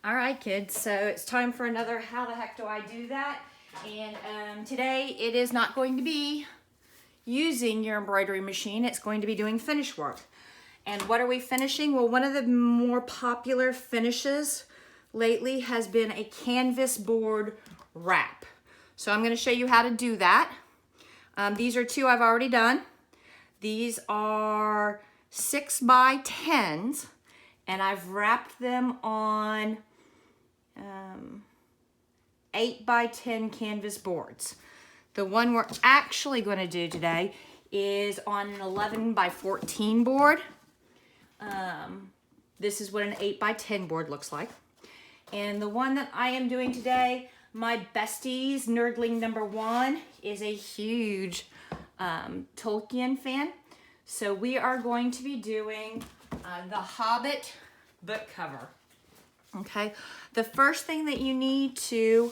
All right, kids, so it's time for another How the Heck Do I Do That? And today it is not going to be using your embroidery machine. It's going to be doing finish work. And what are we finishing? Well, one of the more popular finishes lately has been a canvas board wrap. So I'm going to show you how to do that. These are two I've already done. These are 6x10s, and I've wrapped them on 8x10 canvas boards. The one we're actually going to do today is on an 11x14 board. This is what an 8x10 board looks like. And the one that I am doing today, my besties, Nerdling #1, is a huge Tolkien fan. So we are going to be doing the Hobbit book cover. Okay, the first thing that you need to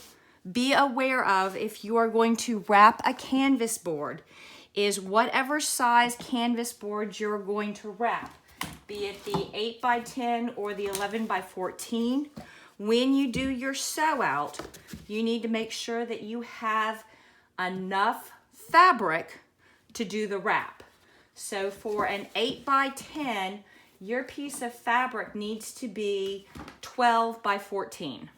be aware of if you are going to wrap a canvas board is whatever size canvas board you're going to wrap, be it the 8x10 or the 11x14. When you do your sew out, you need to make sure that you have enough fabric to do the wrap. So for an 8x10, your piece of fabric needs to be 12x14.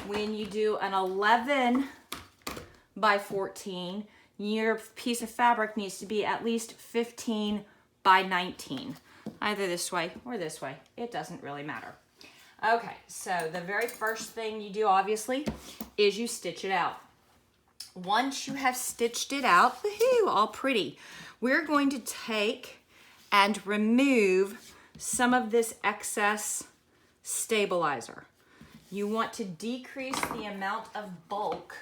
When you do an 11x14, your piece of fabric needs to be at least 15x19. Either this way or this way. It doesn't really matter. Okay, so the very first thing you do, obviously, is you stitch it out. Once you have stitched it out, woohoo, all pretty, we're going to take and remove some of this excess stabilizer. You want to decrease the amount of bulk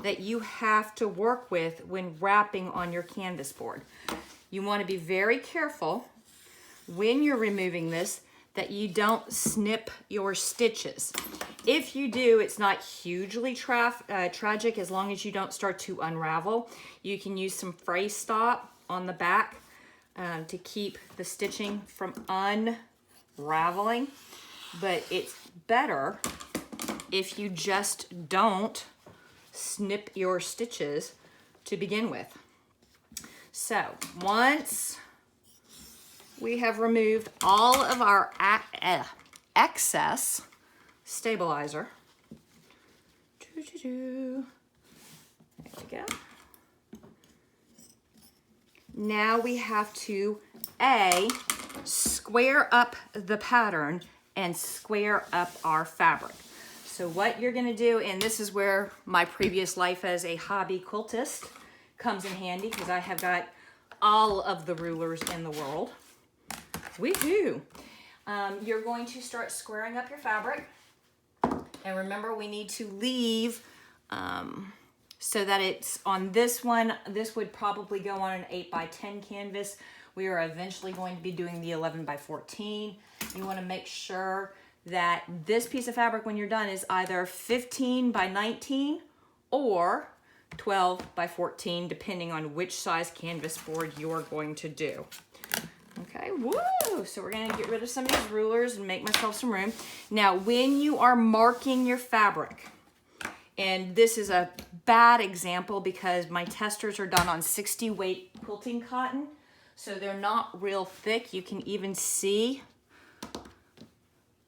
that you have to work with when wrapping on your canvas board. You want to be very careful when you're removing this that you don't snip your stitches. If you do, it's not hugely tragic as long as you don't start to unravel. You can use some fray stop on the back to keep the stitching from unraveling, but it's better if you just don't snip your stitches to begin with. So once we have removed all of our excess stabilizer, there we go. Now we have to square up the pattern and square up our fabric. So what you're gonna do, and this is where my previous life as a hobby quiltist comes in handy because I have got all of the rulers in the world. Woohoo! You're going to start squaring up your fabric. And remember, we need to leave so that it's on this one. This would probably go on an 8x10 canvas. We are eventually going to be doing the 11x14. You want to make sure that this piece of fabric, when you're done, is either 15x19 or 12x14, depending on which size canvas board you're going to do. Okay, woo! So we're gonna get rid of some of these rulers and make myself some room. Now, when you are marking your fabric, and this is a bad example because my testers are done on 60 weight quilting cotton, so they're not real thick. You can even see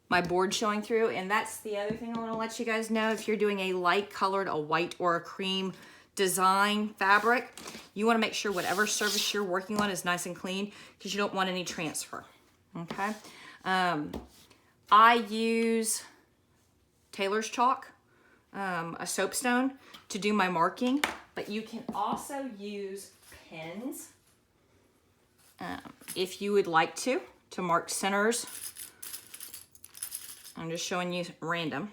my board showing through, and that's the other thing I wanna let you guys know. If you're doing a light colored, a white or a cream design fabric, you want to make sure whatever surface you're working on is nice and clean because you don't want any transfer. Okay, I use tailor's chalk, a soapstone, to do my marking, but you can also use pins if you would like to mark centers. I'm just showing you random,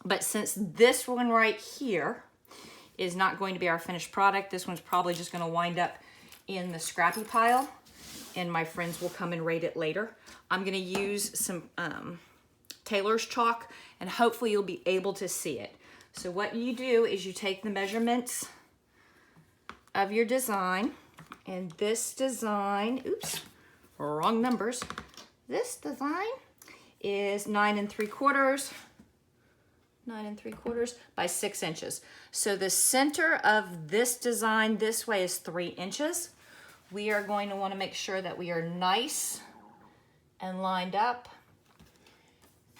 but since this one right here is not going to be our finished product, this one's probably just going to wind up in the scrappy pile, and my friends will come and rate it later. I'm going to use some tailor's chalk, and hopefully you'll be able to see it. So what you do is you take the measurements of your design, and this design, oops, wrong numbers. This design is 9 3/4. 9 3/4 by 6 inches. So the center of this design this way is 3 inches. We are going to want to make sure that we are nice and lined up.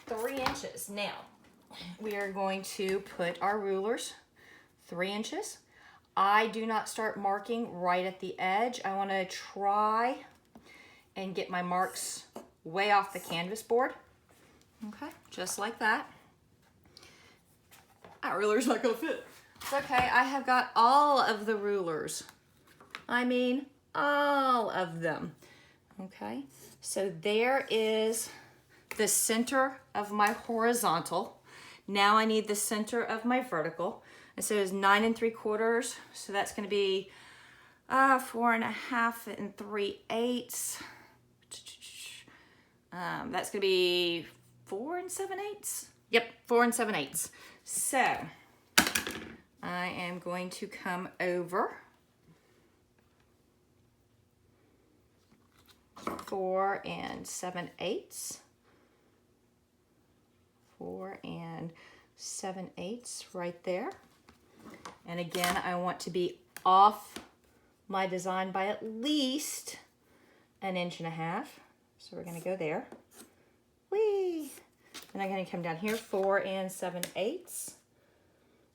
3 inches. Now, we are going to put our rulers 3 inches. I do not start marking right at the edge. I want to try and get my marks way off the canvas board. Okay, just like that. That ruler's not gonna fit. It's okay, I have got all of the rulers. I mean, all of them. Okay, so there is the center of my horizontal. Now I need the center of my vertical. And so it's 9 3/4. So that's gonna be 4 1/2 3/8. That's gonna be 4 7/8. Yep, 4 7/8. So I am going to come over 4 7/8. 4 7/8 right there. And again, I want to be off my design by at least 1.5 inches. So we're gonna go there. Whee! And I'm gonna come down here, 4 7/8.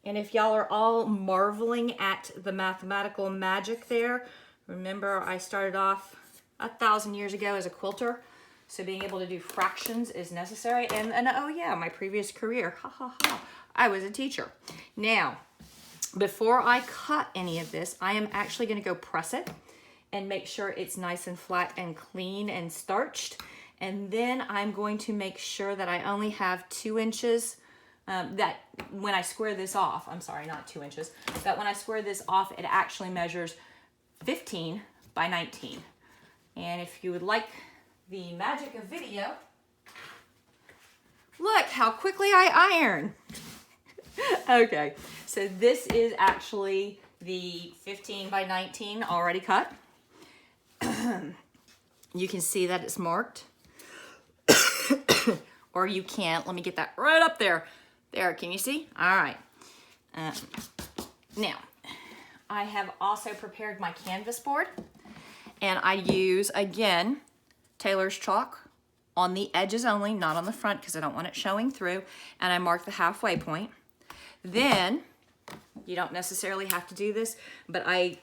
And if y'all are all marveling at the mathematical magic there, remember I started off 1,000 years ago as a quilter. So being able to do fractions is necessary. And oh yeah, my previous career, ha ha ha, I was a teacher. Now, before I cut any of this, I am actually gonna go press it and make sure it's nice and flat and clean and starched. And then I'm going to make sure that I only have 2 inches, that when I square this off, I'm sorry, not 2 inches, but when I square this off, it actually measures 15 by 19. And if you would like the magic of video, look how quickly I iron. Okay, so this is actually the 15 by 19 already cut. You can see that it's marked. Or you can't. Let me get that right up there. There, can you see? All right. Now, I have also prepared my canvas board. And I use, again, Taylor's chalk on the edges only, not on the front because I don't want it showing through. And I mark the halfway point. Then, you don't necessarily have to do this, but I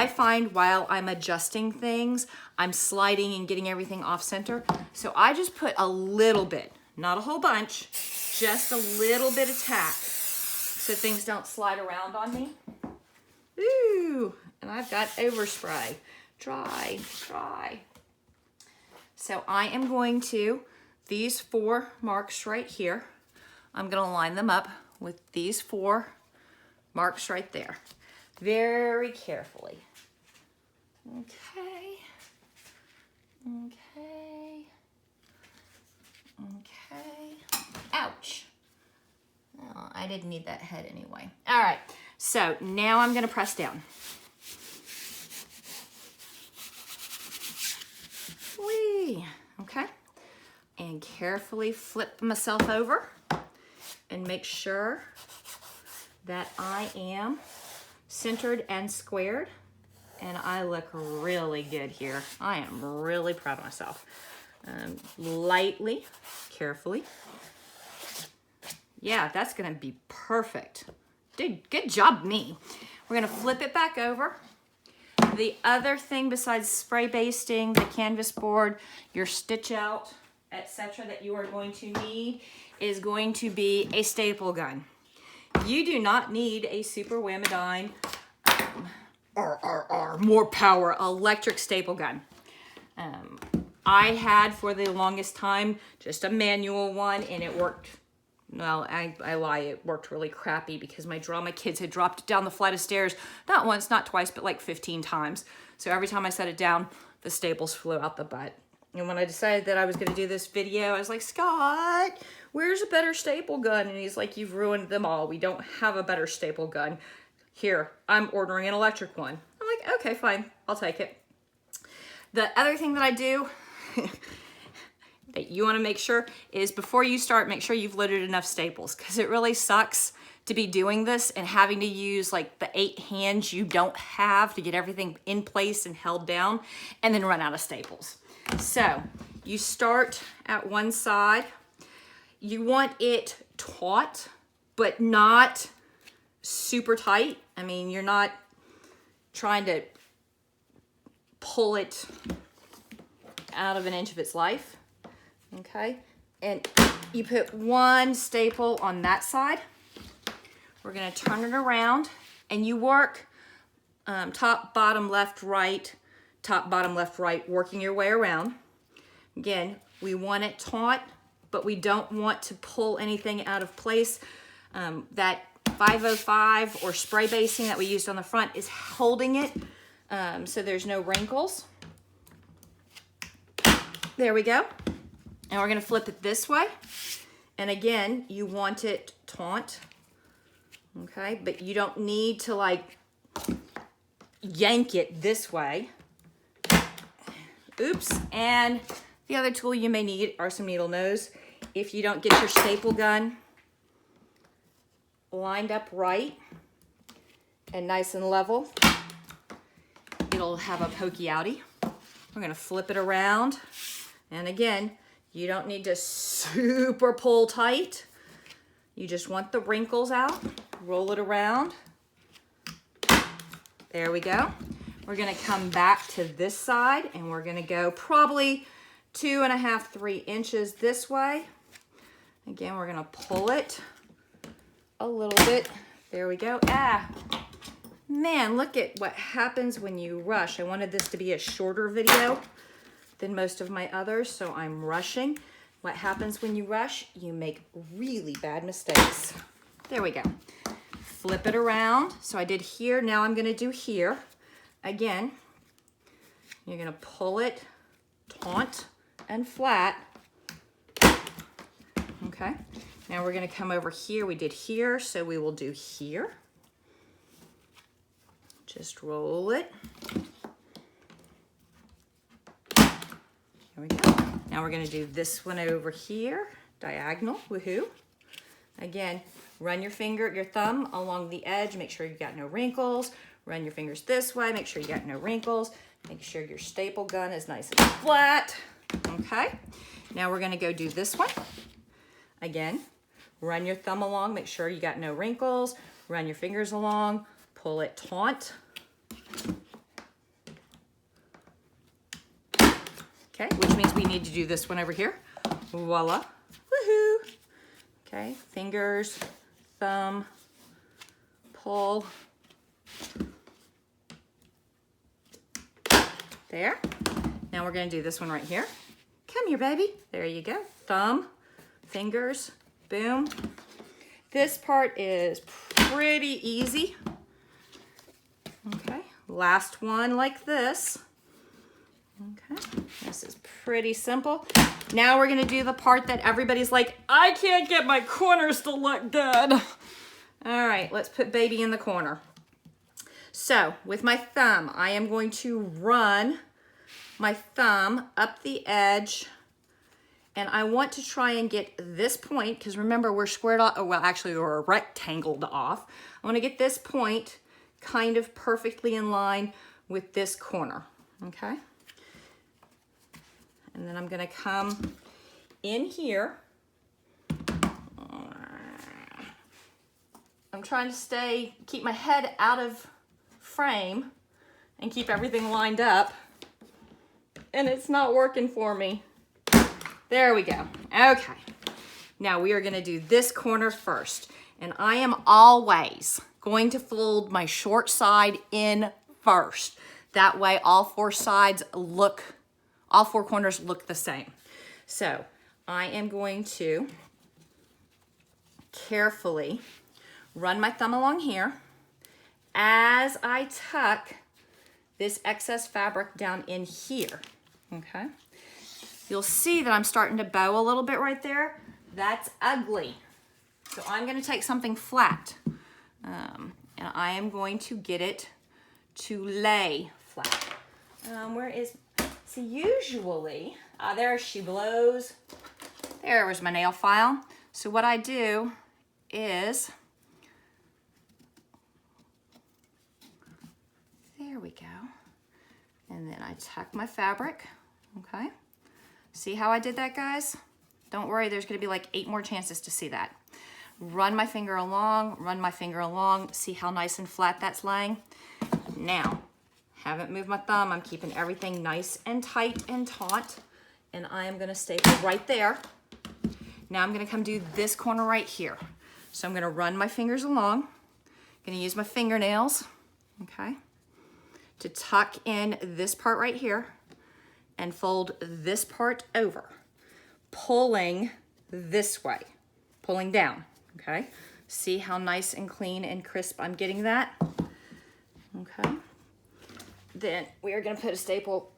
find while I'm adjusting things, I'm sliding and getting everything off center. So I just put a little bit, not a whole bunch, just a little bit of tack so things don't slide around on me. Ooh, and I've got overspray. Dry, dry. So I am going to, these 4 marks right here, I'm gonna line them up with these 4 marks right there. Very carefully. Okay. Okay. Okay. Ouch. Oh, I didn't need that head anyway. All right, so now I'm gonna press down. Whee! Okay. And carefully flip myself over and make sure that I am centered and squared. And I look really good here. I am really proud of myself. Lightly, carefully. Yeah, that's gonna be perfect. Dude, good job, me. We're gonna flip it back over. The other thing besides spray basting, the canvas board, your stitch out, etc. that you are going to need is going to be a staple gun. You do not need a super whammadine, more power electric staple gun. I had for the longest time just a manual one, and it worked. Well, I lie, it worked really crappy because my drama kids had dropped down the flight of stairs, not once, not twice, but like 15 times. So every time I set it down, the staples flew out the butt. And when I decided that I was gonna do this video, I was like, Scott, where's a better staple gun? And he's like, you've ruined them all. We don't have a better staple gun. Here, I'm ordering an electric one. I'm like, okay, fine, I'll take it. The other thing that I do, that you want to make sure is before you start, make sure you've loaded enough staples, because it really sucks to be doing this and having to use like the 8 hands you don't have to get everything in place and held down and then run out of staples. So you start at one side. You want it taut, but not super tight. I mean, you're not trying to pull it out of an inch of its life, okay? And you put one staple on that side. We're gonna turn it around, and you work top, bottom, left, right, top, bottom, left, right, working your way around. Again, we want it taut, but we don't want to pull anything out of place. That 505 or spray basing that we used on the front is holding it so there's no wrinkles. There we go. And we're gonna flip it this way. And again, you want it taut, okay? But you don't need to like yank it this way. Oops. And the other tool you may need are some needle nose. If you don't get your staple gun lined up right and nice and level, it'll have a pokey outie. We're gonna flip it around. And again, you don't need to super pull tight. You just want the wrinkles out. Roll it around. There we go. We're gonna come back to this side and we're gonna go probably 2.5, 3 inches this way. Again, we're gonna pull it a little bit. There we go. Ah, man, look at what happens when you rush. I wanted this to be a shorter video than most of my others, so I'm rushing. What happens when you rush? You make really bad mistakes. There we go. Flip it around. So I did here, now I'm gonna do here. Again, you're gonna pull it taut and flat. Okay, now we're gonna come over here. We did here, so we will do here. Just roll it. There we go. Now we're gonna do this one over here, diagonal, woohoo. Again, run your thumb along the edge, make sure you got no wrinkles. Run your fingers this way, make sure you got no wrinkles. Make sure your staple gun is nice and flat. Okay, now we're gonna go do this one. Again, run your thumb along, make sure you got no wrinkles. Run your fingers along, pull it taut. Okay, which means we need to do this one over here. Voila, woohoo. Okay, fingers, thumb, pull. There. Now we're gonna do this one right here. Come here, baby. There you go. Thumb, fingers, boom. This part is pretty easy. Okay, last one like this. Okay, this is pretty simple. Now we're gonna do the part that everybody's like, I can't get my corners to look good. All right, let's put baby in the corner. So with my thumb, I am going to run my thumb up the edge, and I want to try and get this point, because remember we're squared off, well actually we're rectangled off. I want to get this point kind of perfectly in line with this corner, okay? And then I'm gonna come in here. I'm trying to keep my head out of frame and keep everything lined up, and it's not working for me. There we go. Okay, now we are gonna do this corner first, and I am always going to fold my short side in first. That way all four corners look the same. So I am going to carefully run my thumb along here as I tuck this excess fabric down in here, okay? You'll see that I'm starting to bow a little bit right there. That's ugly. So I'm gonna take something flat and I am going to get it to lay flat. See, usually There she blows. There was my nail file. So what I do is, there we go. And then I tuck my fabric, okay? See how I did that, guys? Don't worry, there's gonna be like 8 more chances to see that. Run my finger along, see how nice and flat that's laying. Now, haven't moved my thumb, I'm keeping everything nice and tight and taut, and I am gonna staple right there. Now I'm gonna come do this corner right here. So I'm gonna run my fingers along, gonna use my fingernails, okay, to tuck in this part right here and fold this part over, pulling this way, pulling down, okay? See how nice and clean and crisp I'm getting that? Okay. Then we are gonna put a staple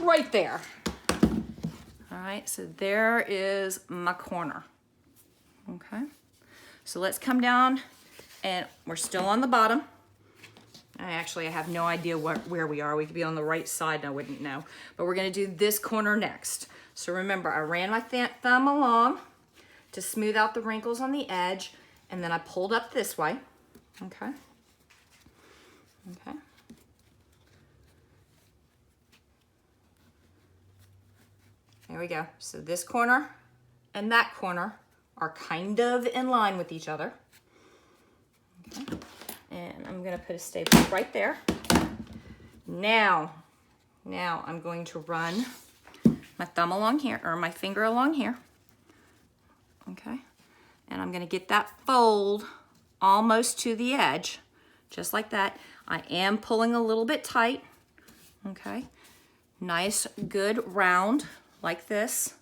right there. All right, so there is my corner, okay? So let's come down, and we're still on the bottom. I have no idea where we are. We could be on the right side and I wouldn't know. But we're gonna do this corner next. So remember, I ran my thumb along to smooth out the wrinkles on the edge, and then I pulled up this way, okay? Okay. There we go. So this corner and that corner are kind of in line with each other. Okay. And I'm gonna put a staple right there. Now I'm going to run my thumb along here, or my finger along here. Okay. And I'm gonna get that fold almost to the edge, just like that. I am pulling a little bit tight, okay? Nice, good round, like this.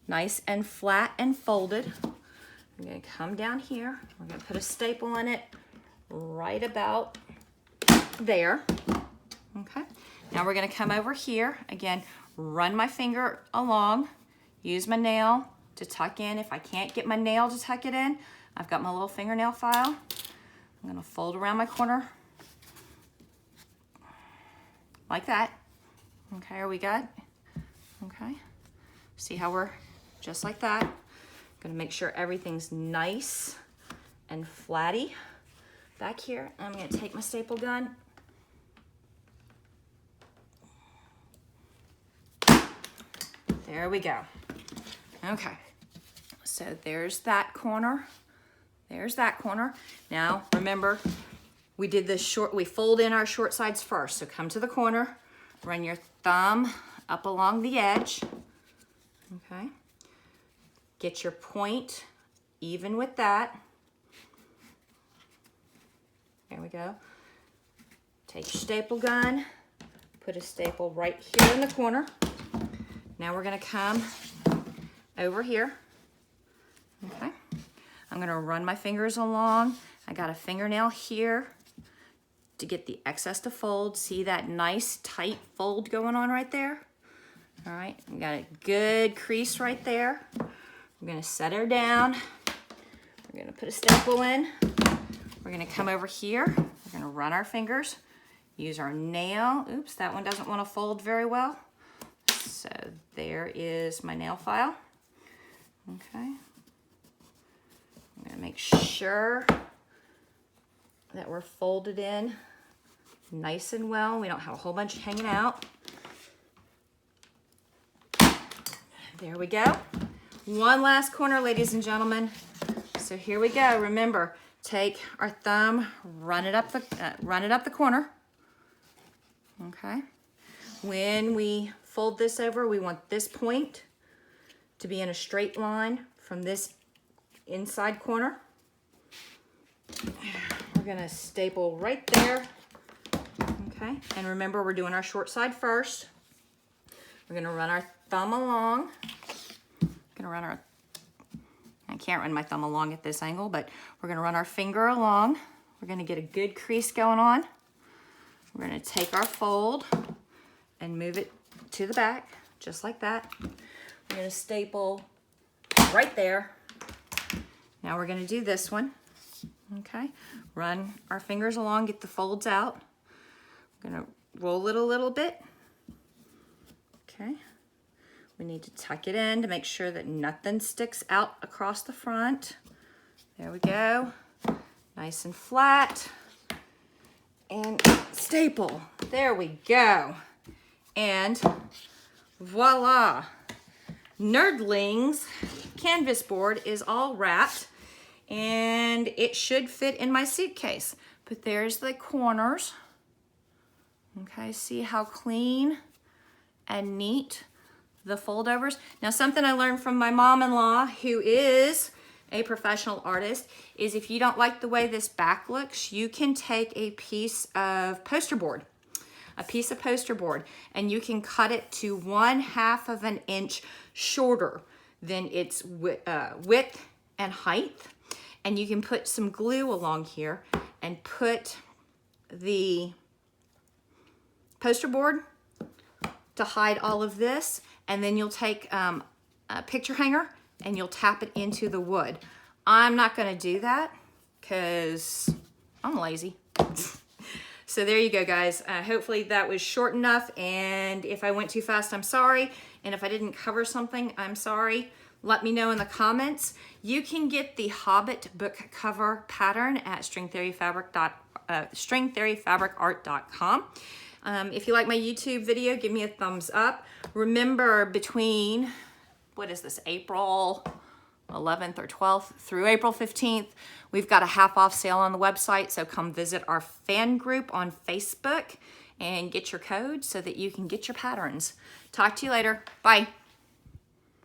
Nice and flat and folded. I'm gonna come down here. We're gonna put a staple in it right about there, okay? Now we're gonna come over here. Again, run my finger along, use my nail to tuck in. If I can't get my nail to tuck it in, I've got my little fingernail file. I'm gonna fold around my corner like that. Okay, are we good? Okay, see how we're just like that. Gonna make sure everything's nice and flatty back here. I'm gonna take my staple gun. There we go. Okay, so there's that corner. There's that corner. Now, remember, we did this we fold in our short sides first. So come to the corner, run your thumb up along the edge, okay? Get your point even with that. There we go. Take your staple gun, put a staple right here in the corner. Now we're gonna come over here, okay? I'm gonna run my fingers along. I got a fingernail here to get the excess to fold. See that nice tight fold going on right there? All right, we got a good crease right there. We're gonna set her down. We're gonna put a staple in. We're gonna come over here. We're gonna run our fingers, use our nail. Oops, that one doesn't wanna fold very well. So there is my nail file. Okay. I'm gonna make sure that we're folded in nice and well. We don't have a whole bunch hanging out. There we go. One last corner, ladies and gentlemen. So here we go. Remember, take our thumb, run it up the corner. Okay. When we fold this over, we want this point to be in a straight line from this inside corner. We're gonna staple right there. Okay. And remember, we're doing our short side first. We're gonna run our thumb along. I can't run my thumb along at this angle, but we're gonna run our finger along. We're gonna get a good crease going on. We're gonna take our fold and move it to the back, just like that. We're gonna staple right there. Now we're gonna do this one, okay? Run our fingers along, get the folds out. We're gonna roll it a little bit, okay? We need to tuck it in to make sure that nothing sticks out across the front. There we go. Nice and flat. And staple. There we go. And voila. Nerdling's canvas board is all wrapped and it should fit in my suitcase. But there's the corners. Okay, see how clean and neat the foldovers. Now, something I learned from my mom-in-law, who is a professional artist, is if you don't like the way this back looks, you can take a piece of poster board, and you can cut it to 1/2 of an inch shorter than its width and height. And you can put some glue along here and put the poster board to hide all of this, and then you'll take a picture hanger and you'll tap it into the wood. I'm not gonna do that because I'm lazy. So there you go, guys. Hopefully that was short enough, and if I went too fast, I'm sorry. And if I didn't cover something, I'm sorry. Let me know in the comments. You can get the Hobbit book cover pattern at stringtheoryfabricart.com. If you like my YouTube video, give me a thumbs up. Remember, between, what is this, April 11th or 12th through April 15th, we've got a half-off sale on the website, so come visit our fan group on Facebook and get your code so that you can get your patterns. Talk to you later. Bye.